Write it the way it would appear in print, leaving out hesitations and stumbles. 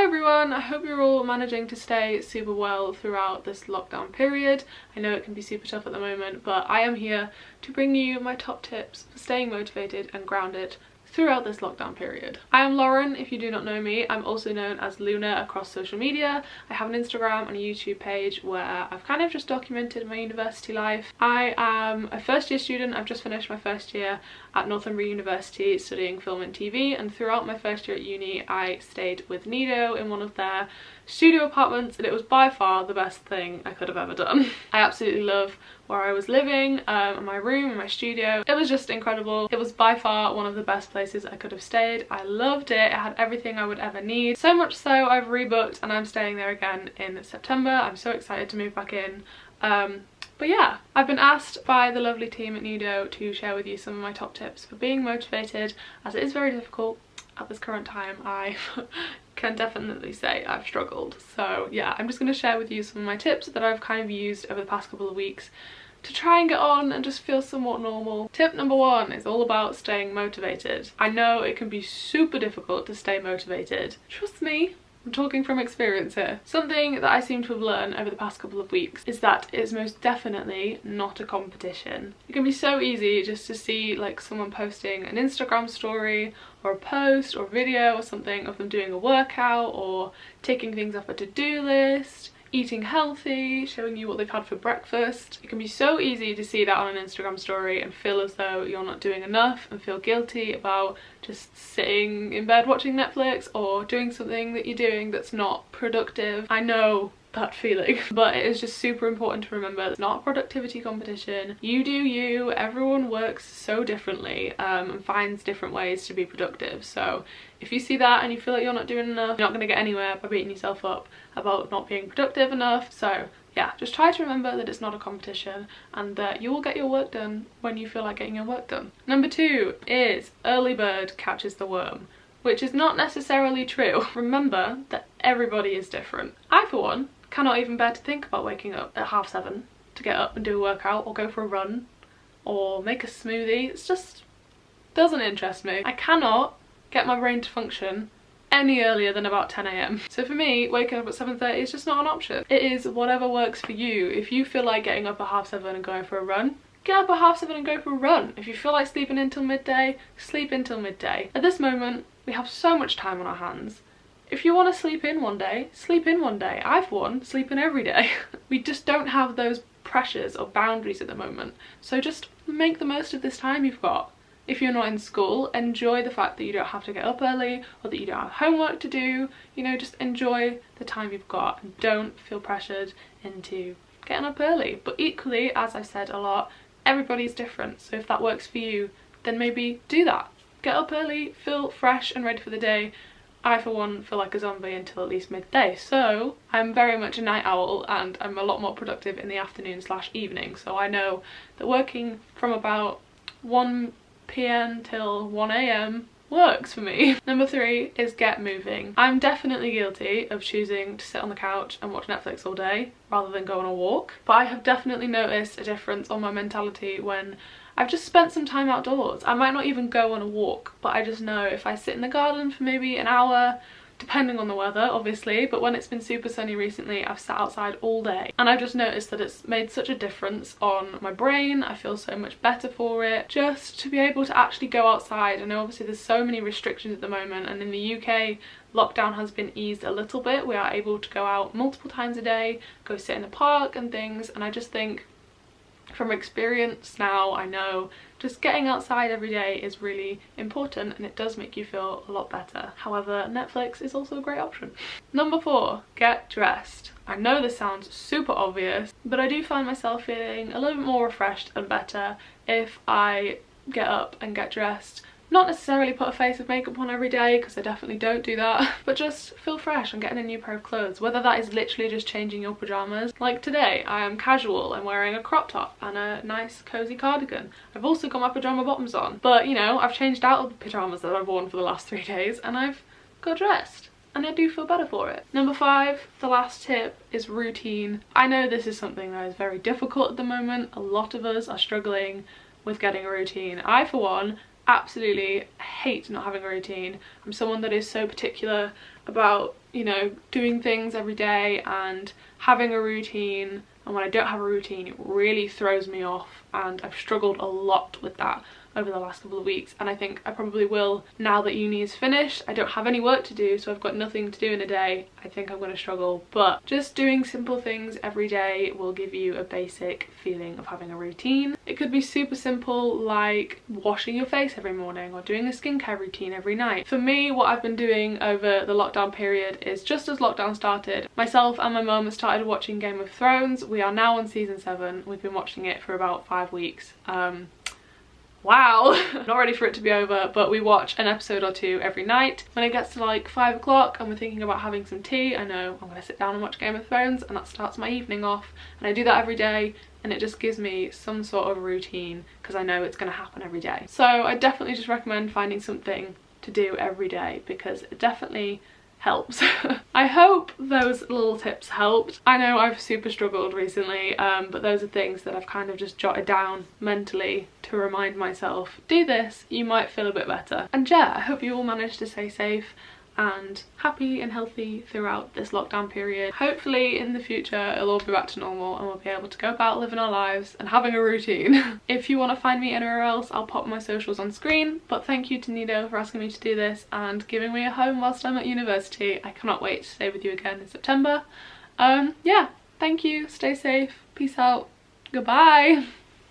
everyone, I hope you're all managing to stay super well throughout this lockdown period. I know it can be super tough at the moment, but I am here to bring you my top tips for staying motivated and grounded throughout this lockdown period. I am Lauren, if you do not know me. I'm also known as Loona across social media. I have an Instagram and a YouTube page where I've kind of just documented my university life. I am a first year student. I've just finished my first year at Northumbria University studying film and TV, and throughout my first year at uni I stayed with Nido in one of their studio apartments, and it was by far the best thing I could have ever done. I absolutely love where I was living, my room and my studio. It was just incredible. It was by far one of the best places I could have stayed. I loved it. It had everything I would ever need. So much so I've rebooked and I'm staying there again in September. I'm so excited to move back in. But yeah, I've been asked by the lovely team at Nido to share with you some of my top tips for being motivated, as it is very difficult at this current time. I can definitely say I've struggled. So yeah, I'm just going to share with you some of my tips that I've kind of used over the past couple of weeks to try and get on and just feel somewhat normal. Tip number one is all about staying motivated. I know it can be super difficult to stay motivated. Trust me, I'm talking from experience here. Something that I seem to have learned over the past couple of weeks is that it's most definitely not a competition. It can be so easy just to see like someone posting an Instagram story or a post or a video or something of them doing a workout or ticking things off a to-do list, eating healthy, showing you what they've had for breakfast. It can be so easy to see that on an Instagram story and feel as though you're not doing enough and feel guilty about just sitting in bed watching Netflix or doing something that you're doing that's not productive. I know that feeling, but it is just super important to remember it's not a productivity competition. You do you. Everyone works so differently and finds different ways to be productive. So if you see that and you feel like you're not doing enough, you're not going to get anywhere by beating yourself up about not being productive enough. So yeah, just try to remember that it's not a competition and that you will get your work done when you feel like getting your work done. Number two is early bird catches the worm, which is not necessarily true. Remember that everybody is different. I, for one, cannot even bear to think about waking up at 7:30 to get up and do a workout or go for a run or make a smoothie. It's just doesn't interest me. I cannot get my brain to function any earlier than about 10 AM. So for me, waking up at 7:30 is just not an option. It is whatever works for you. If you feel like getting up at 7:30 and going for a run, get up at 7:30 and go for a run. If you feel like sleeping until midday, sleep until midday. At this moment, we have so much time on our hands. If you want to sleep in one day, sleep in one day. I, for one, sleep in every day. We just don't have those pressures or boundaries at the moment. So just make the most of this time you've got. If you're not in school, enjoy the fact that you don't have to get up early or that you don't have homework to do. You know, just enjoy the time you've got and don't feel pressured into getting up early. But equally, as I've said a lot, everybody's different. So if that works for you, then maybe do that. Get up early, feel fresh and ready for the day. I, for one, feel like a zombie until at least midday, so I'm very much a night owl and I'm a lot more productive in the afternoon/evening. So I know that working from about 1 PM till 1 AM works for me. Number three is get moving. I'm definitely guilty of choosing to sit on the couch and watch Netflix all day rather than go on a walk, but I have definitely noticed a difference on my mentality when I've just spent some time outdoors. I might not even go on a walk, but I just know if I sit in the garden for maybe an hour, depending on the weather obviously, but when it's been super sunny recently, I've sat outside all day and I've just noticed that it's made such a difference on my brain. I feel so much better for it, just to be able to actually go outside. I know obviously there's so many restrictions at the moment, and in the UK lockdown has been eased a little bit. We are able to go out multiple times a day, go sit in the park and things, and I just think from experience now, I know just getting outside every day is really important and it does make you feel a lot better. However, Netflix is also a great option. Number four, get dressed. I know this sounds super obvious, but I do find myself feeling a little bit more refreshed and better if I get up and get dressed. Not necessarily put a face of makeup on every day, because I definitely don't do that, but just feel fresh and getting a new pair of clothes, whether that is literally just changing your pyjamas. Like today, I am casual. I'm wearing a crop top and a nice cozy cardigan. I've also got my pyjama bottoms on, but you know, I've changed out of the pyjamas that I've worn for the last 3 days and I've got dressed. And I do feel better for it. Number five, the last tip, is routine. I know this is something that is very difficult at the moment. A lot of us are struggling with getting a routine. I, for one, absolutely hate not having a routine. I'm someone that is so particular about, you know, doing things every day and having a routine, and when I don't have a routine it really throws me off, and I've struggled a lot with that over the last couple of weeks, and I think I probably will now that uni is finished. I don't have any work to do, so I've got nothing to do in a day. I think I'm going to struggle, but just doing simple things every day will give you a basic feeling of having a routine. It could be super simple, like washing your face every morning or doing a skincare routine every night. For me, what I've been doing over the lockdown period is, just as lockdown started, myself and my mum started watching Game of Thrones. We are now on season 7. We've been watching it for about 5 weeks. Wow, not ready for it to be over, but we watch an episode or two every night. When it gets to like 5 o'clock and we're thinking about having some tea, I know I'm going to sit down and watch Game of Thrones, and that starts my evening off. And I do that every day, and it just gives me some sort of routine because I know it's going to happen every day. So I definitely just recommend finding something to do every day because it definitely helps. I hope those little tips helped. I know I've super struggled recently, but those are things that I've kind of just jotted down mentally to remind myself, do this, you might feel a bit better. And yeah, I hope you all managed to stay safe and happy and healthy throughout this lockdown period. Hopefully in the future it'll all be back to normal and we'll be able to go about living our lives and having a routine. If you want to find me anywhere else, I'll pop my socials on screen, but thank you to Nido for asking me to do this and giving me a home whilst I'm at university. I cannot wait to stay with you again in September. Yeah, thank you, stay safe, peace out, goodbye.